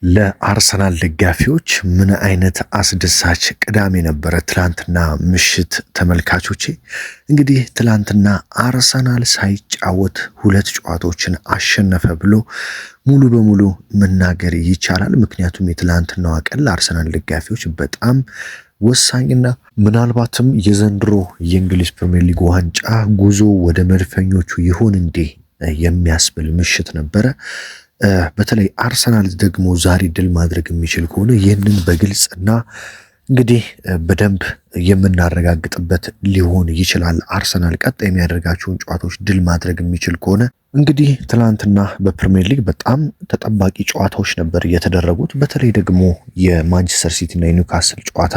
ለአርሰናል ደጋፊዎች ምን አይነት አስደሳች ቅዳሜ ነበረ ትላንትና ምሽት ተመልካቾቼ። እንግዲህ ትላንትና አርሰናል ሳይጫወት ሁለት ጨዋታዎችን አሸነፈ ብሎ ሙሉ በሙሉ መናገር ይቻላል። ምክንያቱም የትላንትናዋ ቀን ለአርሰናል ደጋፊዎች በጣም ወሳኝና ምናልባትም የዘንድሮ የእንግሊዝ ፕሪሚየር ሊግ ዋንጫ ጉዞ ወደ መድፈኞቹ ይሆን እንዴ የሚያስብል ምሽት ነበረ። በተለይ አርሰናል ደግሞ ዛሬ ድል ማድረግ የሚችል ከሆነ ይህንን በግልጽና እንግዲህ በደንብ የምናረጋግጥበት ሊሆን ይችላል። አርሰናል ቀጣይ የሚያደርጋቸውን ጨዋታዎች ድል ማድረግ የሚችል ከሆነ እንግዲህ ትላንትና በፕሪሚየር ሊግ በጣም ተጠባቂ ጨዋታዎች ነበር የተደረጉት። በተለይ ደግሞ የማንቸስተር ሲቲ እና የኒውካስል ጨዋታ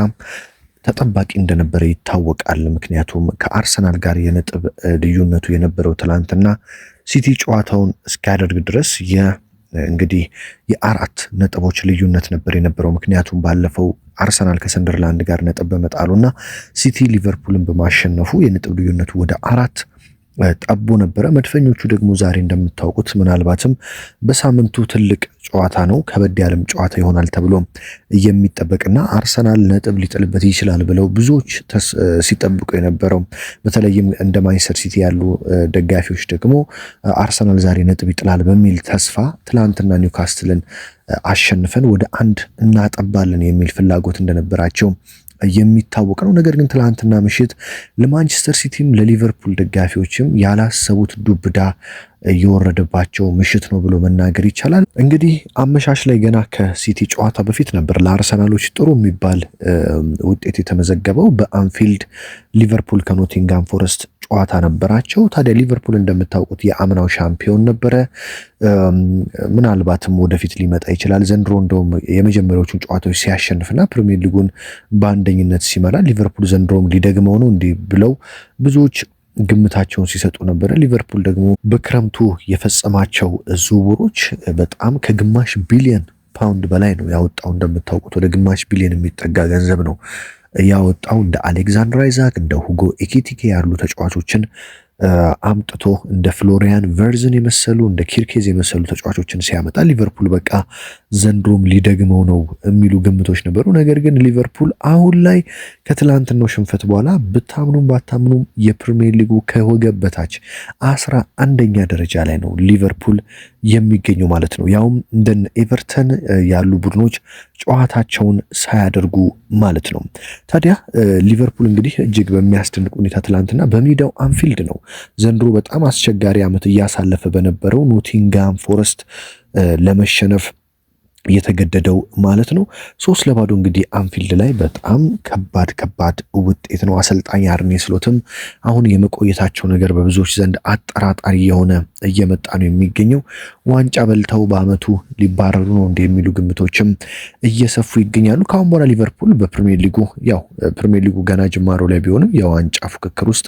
ተጠባቂ እንደነበረ ይታወቃል። ምክንያቱም ከአርሰናል ጋር የነጥብ ልዩነቱ የነበረው ትላንትና ሲቲ ጨዋታውን እስኪያደርግ ድረስ እንግዲህ የአራት ነጥቦች ልዩነት ነበር የነበረው። ምክንያቱም ባለፈው አርሰናል ከሰንደርላንድ ጋር ነጥብ በመጣሉና ሲቲ ሊቨርፑልን በማሸነፉ የነጥብ ልዩነቱ ወደ አራት ጠቦ ነበረ። መድፈኞቹ ደግሞ ዛሬ እንደምታውቁት ምናልባትም በሳምንቱ ትልቅ ጨዋታ ነው፣ ከበድ ያለም ጨዋታ ይሆናል ተብሎ የሚጠበቅና አርሰናል ነጥብ ሊጥልበት ይችላል ብለው ብዙዎች ሲጠብቁ የነበረው በተለይም እንደ ማንቸስተር ሲቲ ያሉ ደጋፊዎች ደግሞ አርሰናል ዛሬ ነጥብ ይጥላል በሚል ተስፋ ትላንትና ኒውካስትልን አሸንፈን ወደ አንድ እናጠባለን የሚል ፍላጎት እንደነበራቸው የሚታወቅ ነው። ነገር ግን ትላንትና ምሽት ለማንቸስተር ሲቲም ለሊቨርፑል ደጋፊዎችም ያላሰቡት ዱብዳ እየወረደባቸው ምሽት ነው ብሎ መናገር ይቻላል። እንግዲህ አመሻሽ ላይ ገና ከሲቲ ጨዋታ በፊት ነበር ለአርሰናሎች ጥሩ የሚባል ውጤት የተመዘገበው። በአንፊልድ ሊቨርፑል ከኖቲንጋም ፎረስት ጨዋታ ነበራቸው። ታዲያ ሊቨርፑል እንደምታውቁት የአምናው ሻምፒዮን ነበረ። ምናልባትም ወደፊት ሊመጣ ይችላል። ዘንድሮ እንደውም የመጀመሪያዎቹን ጨዋታዎች ሲያሸንፍና ፕሪሚየር ሊጉን በአንደኝነት ሲመራ ሊቨርፑል ዘንድሮም ሊደግመው ነው እንዲህ ብለው ብዙዎች ግምታቸውን ሲሰጡ ነበረ። ሊቨርፑል ደግሞ በክረምቱ የፈጸማቸው ዝውውሮች በጣም ከግማሽ ቢሊዮን ፓውንድ በላይ ነው ያወጣው። እንደምታውቁት ወደ ግማሽ ቢሊዮን የሚጠጋ ገንዘብ ነው ያወጣው። እንደ አሌክዛንደር አይዛክ እንደ ሁጎ ኤኪቲኬ ያሉ ተጫዋቾችን አምጥቶ እንደ ፍሎሪያን ቨርዝን የመሰሉ እንደ ኪርኬዝ የመሰሉ ተጫዋቾችን ሲያመጣ ሊቨርፑል በቃ ዘንድሮም ሊደግመው ነው የሚሉ ግምቶች ነበሩ። ነገር ግን ሊቨርፑል አሁን ላይ ከትላንትናው ሽንፈት በኋላ ብታምኑም ባታምኑም የፕሪሚየር ሊጉ ከወገብ በታች 11ኛ ደረጃ ላይ ነው ሊቨርፑል የሚገኘው ማለት ነው። ያውም እንደነ ኤቨርተን ያሉ ቡድኖች ጨዋታቸውን ሳያደርጉ ማለት ነው። ታዲያ ሊቨርፑል እንግዲህ እጅግ በሚያስደንቅ ሁኔታ ትላንትና በሜዳው አንፊልድ ነው ዘንድሮ በጣም አስቸጋሪ ዓመት እያሳለፈ በነበረው ኖቲንጋም ፎረስት ለመሸነፍ የተገደደው ማለት ነው። 3-0 እንግዲህ አንፊልድ ላይ በጣም ከባድ ውጤት ነው። አሰልጣኝ አርኔ ስሎትም አሁን የመቆየታቸው ነገር በብዙዎች ዘንድ አጠራጣሪ የሆነ እየመጣ ነው የሚገኘው። ዋንጫ በልተው በአመቱ ሊባረሩ ነው እንደሚሉ ግምቶችም እየሰፉ ይገኛሉ። ካሁን በኋላ ሊቨርፑል በፕሪሚየር ሊጉ ፕሪሚየር ሊጉ ገና ጅማሮ ላይ ቢሆንም የዋንጫ ፉክክር ውስጥ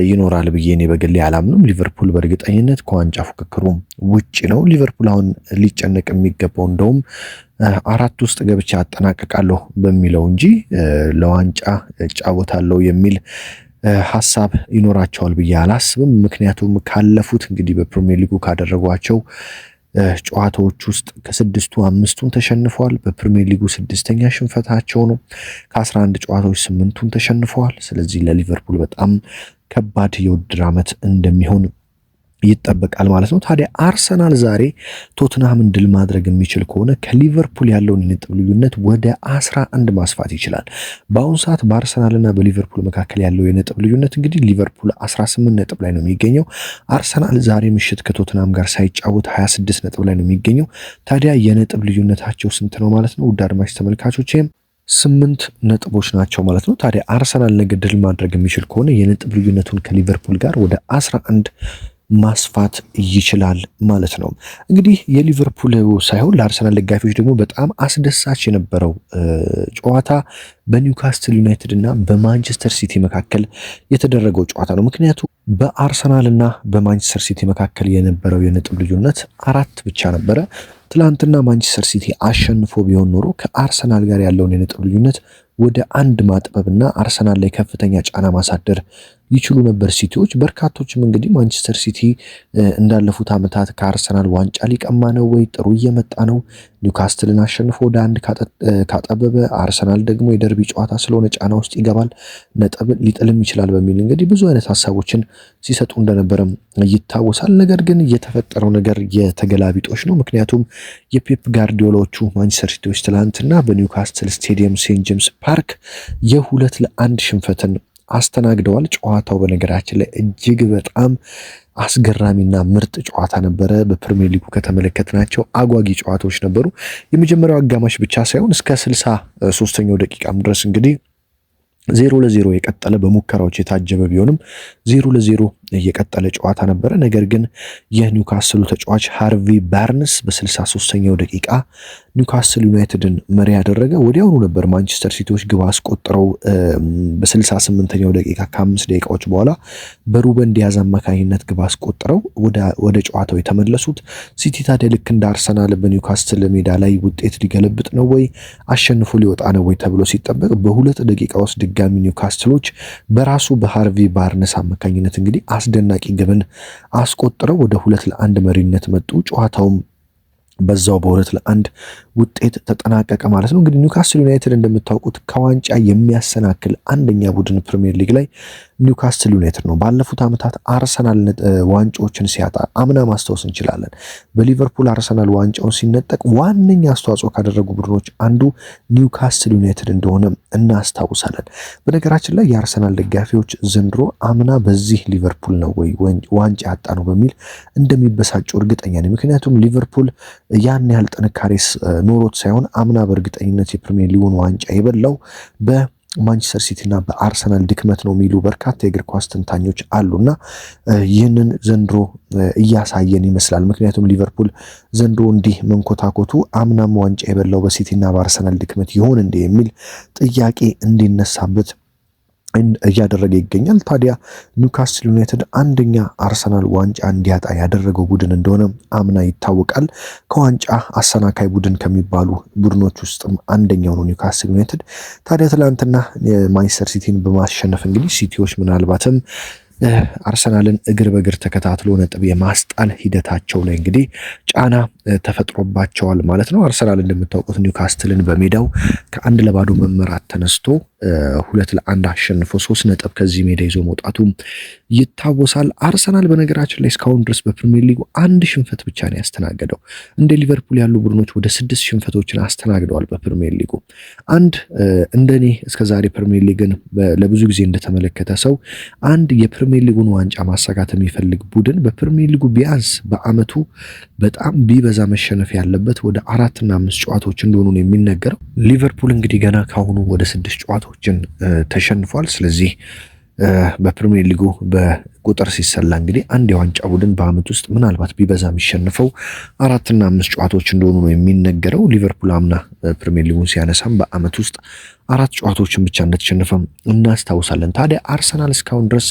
ይኖራል ብዬ እኔ በግሌ አላምንም። ሊቨርፑል በእርግጠኝነት ከዋንጫ ፉክክሩ ውጪ ነው። ሊቨርፑል አሁን ሊጨነቅ የሚገባው እንደውም አራት ውስጥ ገብቻ አጠናቀቃለሁ በሚለው እንጂ ለዋንጫ እጫወታለሁ የሚል ሐሳብ ይኖራቸዋል ብዬ አላስብም። ምክንያቱም ካለፉት እንግዲህ በፕሪሚየር ሊጉ ካደረጓቸው ጨዋታዎች ውስጥ ከ6ቱ 5ቱን ተሸንፈዋል። በፕሪሚየር ሊጉ 6ኛ ሽንፈታቸው ነው። ከ11 ጨዋታዎች 8ቱን ተሸንፈዋል። ስለዚህ ለሊቨርፑል በጣም ከባድ የውድድር ዓመት እንደሚሆን ይጠበቃል ማለት ነው። ታዲያ አርሰናል ዛሬ ቶትንሃምን ድል ማድረግ የሚችል ከሆነ ከሊቨርፑል ያለውን የነጥብ ልዩነት ወደ 11 ማስፋት ይችላል። በአሁኑ ሰዓት በአርሰናልና በሊቨርፑል መካከል ያለው የነጥብ ልዩነት እንግዲህ ሊቨርፑል 18 ነጥብ ላይ ነው የሚገኘው። አርሰናል ዛሬ ምሽት ከቶትንሃም ጋር ሳይጫወት 26 ነጥብ ላይ ነው የሚገኘው። ታዲያ የነጥብ ልዩነታቸው ስንት ነው ማለት ነው? ውድ አድማጭ ተመልካቾች 8 ነጥቦች ናቸው ማለት ነው። ታዲያ አርሰናል ነገ ድል ማድረግ የሚችል ከሆነ የነጥብ ልዩነቱን ከሊቨርፑል ጋር ወደ 11 ማስፋት ይችላል ማለት ነው። እንግዲህ የሊቨርፑል ሳይሆን ለአርሰናል ደጋፊዎች ደግሞ በጣም አስደሳች የነበረው ጨዋታ በኒውካስትል ዩናይትድ እና በማንቸስተር ሲቲ መካከል የተደረገው ጨዋታ ነው። ምክንያቱም በአርሰናልና በማንቸስተር ሲቲ መካከል የነበረው የነጥብ ልዩነት 4 ብቻ ነበረ። ትላንትና ማንቸስተር ሲቲ አሸንፎ ቢሆን ኖሮ ከአርሰናል ጋር ያለውን የነጥብ ልዩነት ወደ 1 ማጥበብና አርሰናል ላይ ከፍተኛ ጫና ማሳደር ይችሉ ነበር ሲቲዎች። በርካቶችም እንግዲህ ማንቸስተር ሲቲ እንዳለፉት ዓመታት ከአርሰናል ዋንጫ ሊቀማ ነው ወይ፣ ጥሩ እየመጣ ነው፣ ኒውካስትልን አሸንፎ ወደ 1 ካጠበበ አርሰናል ደግሞ የደርቢ ጨዋታ ስለሆነ ጫና ውስጥ ይገባል፣ ነጥብ ሊጥልም ይችላል በሚል እንግዲህ ብዙ አይነት ሀሳቦችን ሲሰጡ እንደነበረም ይታወሳል። ነገር ግን የተፈጠረው ነገር የተገላቢጦች ነው። ምክንያቱም የፔፕ ጋርዲዮላዎቹ ማንቸስተር ሲቲዎች ትላንትና በኒውካስትል ስቴዲየም ሴንት ጄምስ ፓርክ የ2-1 ሽንፈትን አስተናግደዋል። ጨዋታው በነገራችን ላይ እጅግ በጣም አስገራሚና ምርጥ ጨዋታ ነበረ። በፕሪሚየር ሊጉ ከተመለከትናቸው አጓጊ ጨዋታዎች ነበሩ። የመጀመሪያው አጋማሽ ብቻ ሳይሆን እስከ 63ኛው ደቂቃም ድረስ እንግዲህ 0-0 የቀጠለ በሙከራዎች የታጀበ ቢሆንም 0-0 የቀጠለ ጨዋታ ነበረ። ነገር ግን የኒውካስሉ ተጫዋች ሃርቪ ባርንስ በ63ኛው ደቂቃ ኒውካስል ዩናይትድን መሪ ያደረገ። ወዲያውኑ ነበር ማንቸስተር ሲቲዎች ግብ አስቆጥረው በ68ኛው ደቂቃ ከ5 ደቂቃዎች በኋላ በሩበን ዲያዝ አማካኝነት ግብ አስቆጥረው ወደ ጨዋታው የተመለሱት። ሲቲ ታዲያ ልክ እንደ አርሰናል በኒውካስል ሜዳ ላይ ውጤት ሊገለብጥ ነው ወይ አሸንፎ ሊወጣ ነው ወይ ተብሎ ሲጠበቅ በ2 ደቂቃ ውስጥ ድጋሚ ኒውካስትሎች በራሱ በሃርቪ ባርነስ አማካኝነት እንግዲህ አስደናቂ ግብን አስቆጥረው ወደ 2-1 መሪነት መጡ። ጨዋታውም በዛው በ2-1 ውጤት ተጠናቀቀ ማለት ነው። እንግዲህ ኒውካስል ዩናይትድ እንደምታውቁት ከዋንጫ የሚያሰናክል አንደኛ ቡድን ፕሪሚየር ሊግ ላይ ኒውካስል ዩናይትድ ነው። ባለፉት ዓመታት አርሰናል ዋንጫዎችን ሲያጣ አምና ማስታወስ እንችላለን። በሊቨርፑል አርሰናል ዋንጫውን ሲነጠቅ ዋነኛ አስተዋጽኦ ካደረጉ ቡድኖች አንዱ ኒውካስል ዩናይትድ እንደሆነ እናስታውሳለን። በነገራችን ላይ የአርሰናል ደጋፊዎች ዘንድሮ አምና በዚህ ሊቨርፑል ነው ወይ ዋንጫ ያጣ ነው በሚል እንደሚበሳጩ እርግጠኛ ነኝ። ምክንያቱም ሊቨርፑል ያን ያህል ጥንካሬስ ኖሮት ሳይሆን አምና በእርግጠኝነት የፕሪሚየር ሊጉን ዋንጫ የበላው በማንቸስተር ሲቲ እና በአርሰናል ድክመት ነው የሚሉ በርካታ የእግር ኳስ ተንታኞች አሉና ይህንን ዘንድሮ እያሳየን ይመስላል። ምክንያቱም ሊቨርፑል ዘንድሮ እንዲህ መንኮታኮቱ አምናም ዋንጫ የበላው በሲቲ እና በአርሰናል ድክመት ይሆን እንዴ የሚል ጥያቄ እንዲነሳበት እያደረገ ይገኛል። ታዲያ ኒውካስል ዩናይትድ አንደኛ አርሰናል ዋንጫ እንዲያጣ ያደረገው ቡድን እንደሆነ አምና ይታወቃል። ከዋንጫ አሰናካይ ቡድን ከሚባሉ ቡድኖች ውስጥም አንደኛው ነው ኒውካስል ዩናይትድ። ታዲያ ትላንትና ማንቸስተር ሲቲን በማሸነፍ እንግዲህ ሲቲዎች ምናልባትም አርሰናልን እግር በእግር ተከታትሎ ነጥብ የማስጣል ሂደታቸው ላይ እንግዲህ ጫና ተፈጥሮባቸዋል ማለት ነው። አርሰናል እንደምታውቁት ኒውካስትልን በሜዳው ከ1-0 መመራት ተነስቶ 2-1 አሸንፎ 3 ነጥብ ከዚህ ሜዳ ይዞ መውጣቱ ይታወሳል። አርሰናል በነገራችን ላይ እስካሁን ድረስ በፕሪሚየር ሊጉ 1 ሽንፈት ብቻ ነው ያስተናገደው። እንደ ሊቨርፑል ያሉ ቡድኖች ወደ 6 ሽንፈቶችን አስተናግደዋል በፕሪሚየር ሊጉ። እንደኔ እስከዛሬ ፕሪሚየር ሊግን ለብዙ ጊዜ እንደተመለከተ ሰው አንድ የፕሪሚየር ሊጉን ዋንጫ ማሳካት የሚፈልግ ቡድን በፕሪሚየር ሊጉ ቢያንስ በአመቱ በጣም ቢበዛ መሸነፍ ያለበት ወደ 4 እና 5 ጨዋታዎች እንደሆኑ ነው የሚነገረው። ሊቨርፑል እንግዲህ ገና ካሁኑ ወደ 6 ጨዋታዎችን ተሸንፏል። ስለዚህ በፕሪሚየር ሊጉ በቁጥር ሲሰላ እንግዲህ አንድ የዋንጫ ቡድን በአመት ውስጥ ምናልባት ቢበዛ የሚሸንፈው 4 እና 5 ጨዋታዎች እንደሆኑ ነው የሚነገረው። ሊቨርፑል አምና ፕሪሚየር ሊጉን ሲያነሳም በአመት ውስጥ 4 ጨዋታዎችን ብቻ እንደተሸነፈም እናስታውሳለን። ታዲያ አርሰናል እስካሁን ድረስ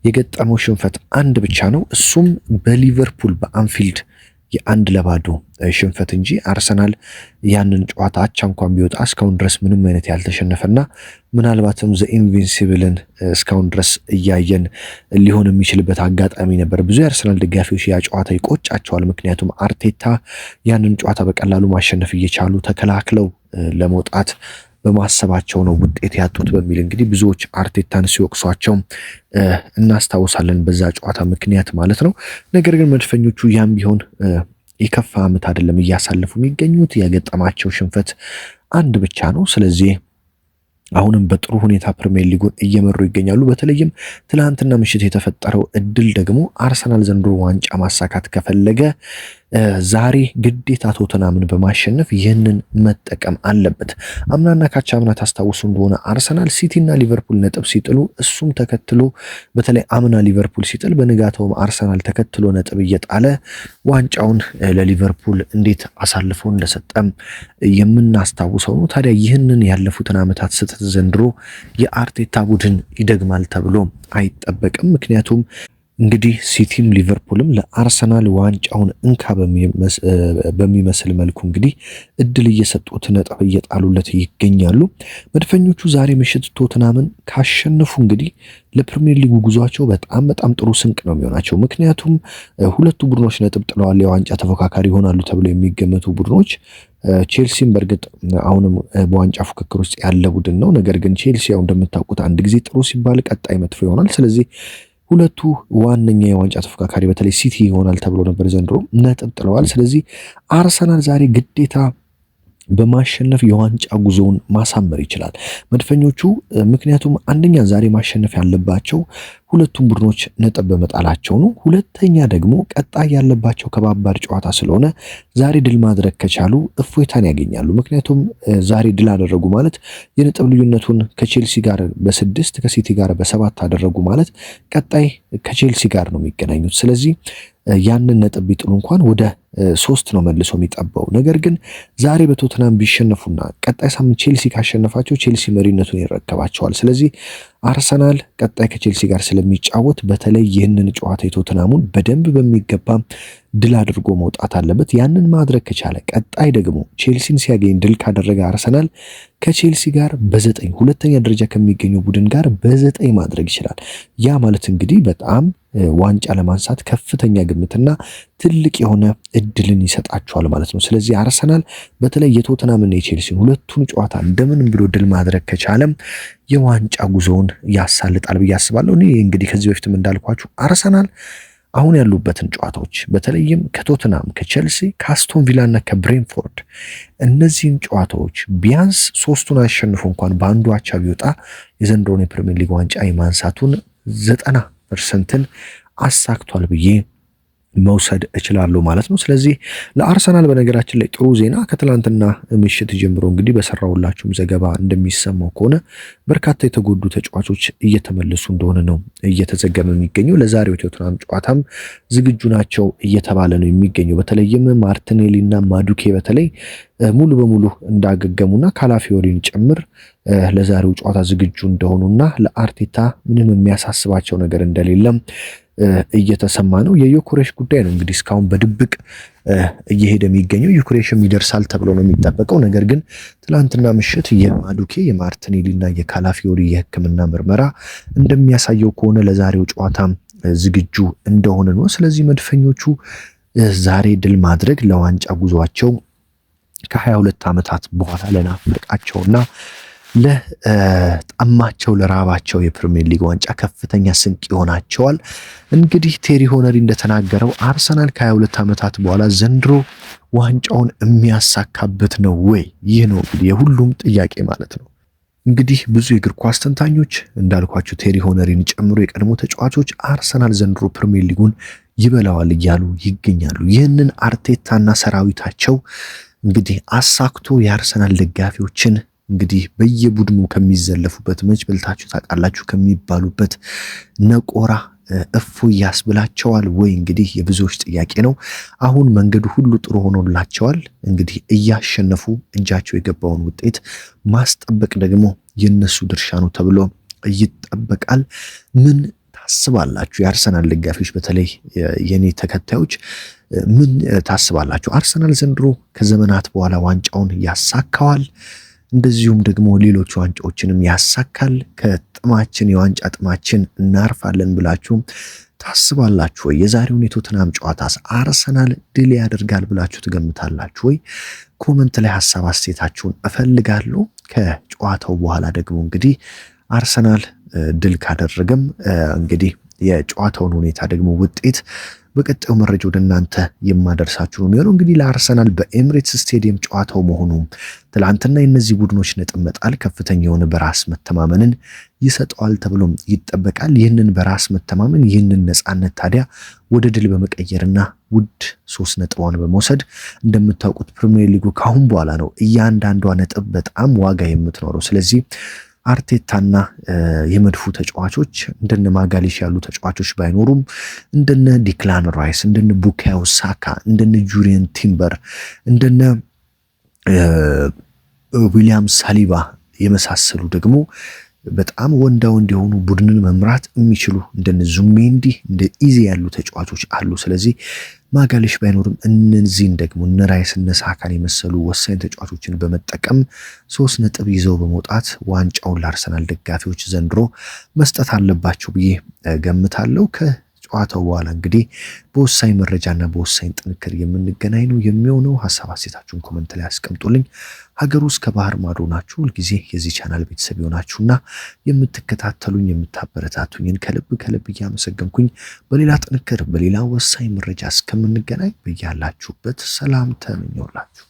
የገጠመው ሽንፈት 1 ብቻ ነው። እሱም በሊቨርፑል በአንፊልድ የ1-0 ሽንፈት እንጂ አርሰናል ያንን ጨዋታ አቻ እንኳን ቢወጣ እስካሁን ድረስ ምንም አይነት ያልተሸነፈና ምናልባትም ኢንቪንሲብልን እስካሁን ድረስ እያየን ሊሆን የሚችልበት አጋጣሚ ነበር። ብዙ የአርሰናል ደጋፊዎች ያ ጨዋታ ይቆጫቸዋል። ምክንያቱም አርቴታ ያንን ጨዋታ በቀላሉ ማሸነፍ እየቻሉ ተከላክለው ለመውጣት በማሰባቸው ነው ውጤት ያጡት በሚል እንግዲህ ብዙዎች አርቴታን ሲወቅሷቸው እናስታውሳለን በዛ ጨዋታ ምክንያት ማለት ነው። ነገር ግን መድፈኞቹ ያም ቢሆን የከፋ ዓመት አይደለም እያሳለፉ የሚገኙት። ያገጠማቸው ሽንፈት 1 ብቻ ነው። ስለዚህ አሁንም በጥሩ ሁኔታ ፕሪሚየር ሊጉን እየመሩ ይገኛሉ። በተለይም ትላንትና ምሽት የተፈጠረው እድል ደግሞ አርሰናል ዘንድሮ ዋንጫ ማሳካት ከፈለገ ዛሬ ግዴታ ቶተናምን በማሸነፍ ይህንን መጠቀም አለበት። አምናና ካቻምና ታስታውሱ እንደሆነ አርሰናል ሲቲና ሊቨርፑል ነጥብ ሲጥሉ እሱም ተከትሎ በተለይ አምና ሊቨርፑል ሲጥል በንጋታውም አርሰናል ተከትሎ ነጥብ እየጣለ ዋንጫውን ለሊቨርፑል እንዴት አሳልፎ እንደሰጠም የምናስታውሰው ነው። ታዲያ ይህንን ያለፉትን ዓመታት ስህተት ዘንድሮ የአርቴታ ቡድን ይደግማል ተብሎ አይጠበቅም። ምክንያቱም እንግዲህ ሲቲም ሊቨርፑልም ለአርሰናል ዋንጫውን እንካ በሚመስል መልኩ እንግዲህ እድል እየሰጡት ነጥብ እየጣሉለት ይገኛሉ። መድፈኞቹ ዛሬ ምሽት ቶትናምን ካሸነፉ እንግዲህ ለፕሪሚየር ሊጉ ጉዟቸው በጣም በጣም ጥሩ ስንቅ ነው የሚሆናቸው። ምክንያቱም ሁለቱ ቡድኖች ነጥብ ጥለዋል። የዋንጫ ተፎካካሪ ይሆናሉ ተብለው የሚገመቱ ቡድኖች ቼልሲም በእርግጥ አሁንም በዋንጫ ፉክክር ውስጥ ያለ ቡድን ነው። ነገር ግን ቼልሲ ያው እንደምታውቁት አንድ ጊዜ ጥሩ ሲባል ቀጣይ መጥፎ ይሆናል። ስለዚህ ሁለቱ ዋነኛ የዋንጫ ተፎካካሪ በተለይ ሲቲ ይሆናል ተብሎ ነበር፣ ዘንድሮ ነጥብ ጥለዋል። ስለዚህ አርሰናል ዛሬ ግዴታ በማሸነፍ የዋንጫ ጉዞውን ማሳመር ይችላል መድፈኞቹ። ምክንያቱም አንደኛ ዛሬ ማሸነፍ ያለባቸው ሁለቱም ቡድኖች ነጥብ በመጣላቸው ነው። ሁለተኛ ደግሞ ቀጣይ ያለባቸው ከባባድ ጨዋታ ስለሆነ ዛሬ ድል ማድረግ ከቻሉ እፎይታን ያገኛሉ። ምክንያቱም ዛሬ ድል አደረጉ ማለት የነጥብ ልዩነቱን ከቼልሲ ጋር በ6 ከሲቲ ጋር በ7 አደረጉ ማለት ቀጣይ ከቼልሲ ጋር ነው የሚገናኙት። ስለዚህ ያንን ነጥብ ቢጥሉ እንኳን ወደ 3 ነው መልሶ የሚጠባው። ነገር ግን ዛሬ በቶትናም ቢሸነፉና ቀጣይ ሳምንት ቼልሲ ካሸነፋቸው ቼልሲ መሪነቱን ይረከባቸዋል። ስለዚህ አርሰናል ቀጣይ ከቼልሲ ጋር ስለሚጫወት በተለይ ይህንን ጨዋታ የቶትናሙን በደንብ በሚገባ ድል አድርጎ መውጣት አለበት። ያንን ማድረግ ከቻለ ቀጣይ ደግሞ ቼልሲን ሲያገኝ ድል ካደረገ አርሰናል ከቼልሲ ጋር በ9 ሁለተኛ ደረጃ ከሚገኘው ቡድን ጋር በ9 ማድረግ ይችላል። ያ ማለት እንግዲህ በጣም ዋንጫ ለማንሳት ከፍተኛ ግምትና ትልቅ የሆነ እድልን ይሰጣቸዋል ማለት ነው። ስለዚህ አርሰናል በተለይ የቶተናምና የቼልሲን ሁለቱን ጨዋታ እንደምንም ብሎ ድል ማድረግ ከቻለም የዋንጫ ጉዞውን ያሳልጣል ብዬ አስባለሁ። እኔ እንግዲህ ከዚህ በፊትም እንዳልኳችሁ አርሰናል አሁን ያሉበትን ጨዋታዎች በተለይም ከቶተናም፣ ከቼልሲ፣ ከአስቶን ቪላ እና ከብሬንፎርድ እነዚህን ጨዋታዎች ቢያንስ 3ቱን አሸንፎ እንኳን በአንዱ አቻ ቢወጣ የዘንድሮውን የፕሪሚየር ሊግ ዋንጫ የማንሳቱን 90% አሳክቷል ብዬ መውሰድ እችላለሁ ማለት ነው። ስለዚህ ለአርሰናል በነገራችን ላይ ጥሩ ዜና ከትላንትና ምሽት ጀምሮ እንግዲህ በሰራውላችሁም ዘገባ እንደሚሰማው ከሆነ በርካታ የተጎዱ ተጫዋቾች እየተመለሱ እንደሆነ ነው እየተዘገበ የሚገኘው። ለዛሬው ቶተንሃም ጨዋታም ዝግጁ ናቸው እየተባለ ነው የሚገኘው። በተለይም ማርቲኔሊ እና ማዱኬ በተለይ ሙሉ በሙሉ እንዳገገሙና ካላፊዮሪን ጭምር ለዛሬው ጨዋታ ዝግጁ እንደሆኑና ለአርቴታ ምንም የሚያሳስባቸው ነገር እንደሌለም እየተሰማ ነው። የዩክሬሽ ጉዳይ ነው እንግዲህ እስካሁን በድብቅ እየሄደ የሚገኘው። ዩክሬሽም ይደርሳል ተብሎ ነው የሚጠበቀው። ነገር ግን ትላንትና ምሽት የማዱኬ የማርቲኔሊ እና የካላፊዮሪ የሕክምና ምርመራ እንደሚያሳየው ከሆነ ለዛሬው ጨዋታ ዝግጁ እንደሆነ ነው። ስለዚህ መድፈኞቹ ዛሬ ድል ማድረግ ለዋንጫ ጉዟቸው ከ22 ዓመታት በኋላ ለናፈቃቸውና ለጠማቸው ለራባቸው የፕሪሚየር ሊግ ዋንጫ ከፍተኛ ስንቅ ይሆናቸዋል። እንግዲህ ቴሪ ሆነሪ እንደተናገረው አርሰናል ከ22 ዓመታት በኋላ ዘንድሮ ዋንጫውን የሚያሳካበት ነው ወይ? ይህ ነው እንግዲህ የሁሉም ጥያቄ ማለት ነው። እንግዲህ ብዙ የእግር ኳስ ተንታኞች እንዳልኳቸው ቴሪ ሆነሪን ጨምሮ የቀድሞ ተጫዋቾች አርሰናል ዘንድሮ ፕሪሚየር ሊጉን ይበላዋል እያሉ ይገኛሉ። ይህንን አርቴታና ሰራዊታቸው እንግዲህ አሳክቶ የአርሰናል ደጋፊዎችን እንግዲህ በየቡድኑ ከሚዘለፉበት መች በልታችሁ ታውቃላችሁ ከሚባሉበት ነቆራ እፎይ ያስብላቸዋል ወይ? እንግዲህ የብዙዎች ጥያቄ ነው። አሁን መንገዱ ሁሉ ጥሩ ሆኖላቸዋል። እንግዲህ እያሸነፉ እጃቸው የገባውን ውጤት ማስጠበቅ ደግሞ የነሱ ድርሻ ነው ተብሎ ይጠበቃል። ምን ታስባላችሁ? የአርሰናል ደጋፊዎች በተለይ የኔ ተከታዮች ምን ታስባላችሁ? አርሰናል ዘንድሮ ከዘመናት በኋላ ዋንጫውን ያሳካዋል? እንደዚሁም ደግሞ ሌሎች ዋንጫዎችንም ያሳካል? ከጥማችን የዋንጫ ጥማችን እናርፋለን ብላችሁ ታስባላችሁ ወይ? የዛሬውን የቶተንሃም ጨዋታስ አርሰናል ድል ያደርጋል ብላችሁ ትገምታላችሁ ወይ? ኮመንት ላይ ሐሳብ አስተያየታችሁን እፈልጋለሁ። ከጨዋታው በኋላ ደግሞ እንግዲህ አርሰናል ድል ካደረገም እንግዲህ የጨዋታውን ሁኔታ ደግሞ ውጤት በቀጣዩ መረጃ ወደ እናንተ የማደርሳችሁ ነው የሚሆነው። እንግዲህ ለአርሰናል በኤምሬትስ ስቴዲየም ጨዋታው መሆኑ ትላንትና የእነዚህ ቡድኖች ነጥብ መጣል ከፍተኛ የሆነ በራስ መተማመንን ይሰጠዋል ተብሎም ይጠበቃል። ይህንን በራስ መተማመን ይህንን ነፃነት ታዲያ ወደ ድል በመቀየርና ውድ 3 ነጥቧን በመውሰድ እንደምታውቁት ፕሪሚየር ሊጉ ካሁን በኋላ ነው እያንዳንዷ ነጥብ በጣም ዋጋ የምትኖረው። ስለዚህ አርቴታና የመድፉ ተጫዋቾች እንደነ ማጋሊሽ ያሉ ተጫዋቾች ባይኖሩም እንደነ ዲክላን ራይስ፣ እንደነ ቡካዮ ሳካ፣ እንደነ ጁሪየን ቲምበር፣ እንደነ ዊሊያም ሳሊባ የመሳሰሉ ደግሞ በጣም ወንዳ ወንድ የሆኑ ቡድንን መምራት የሚችሉ እንደነ ዙሜንዲ እንደ ኢዜ ያሉ ተጫዋቾች አሉ። ስለዚህ ማጋሌሽ ባይኖርም እነዚህን ደግሞ እነ ራይስ እነ ሳካን የመሰሉ ወሳኝ ተጫዋቾችን በመጠቀም 3 ነጥብ ይዘው በመውጣት ዋንጫውን ለአርሰናል ደጋፊዎች ዘንድሮ መስጠት አለባቸው ብዬ ገምታለሁ። ጨዋታው በኋላ እንግዲህ በወሳኝ መረጃና በወሳኝ ጥንክር የምንገናኝ ነው የሚሆነው። ሐሳብ አስተያየታችሁን ኮሜንት ላይ አስቀምጡልኝ። ሀገር ውስጥ ከባህር ማዶ ናችሁ ሁልጊዜ የዚህ ቻናል ቤተሰብ ይሆናችሁና የምትከታተሉኝ የምታበረታቱኝን ከልብ እያመሰገንኩኝ በሌላ ጥንክር በሌላ ወሳኝ መረጃ እስከምንገናኝ በያላችሁበት ሰላም ተመኘውላችሁ።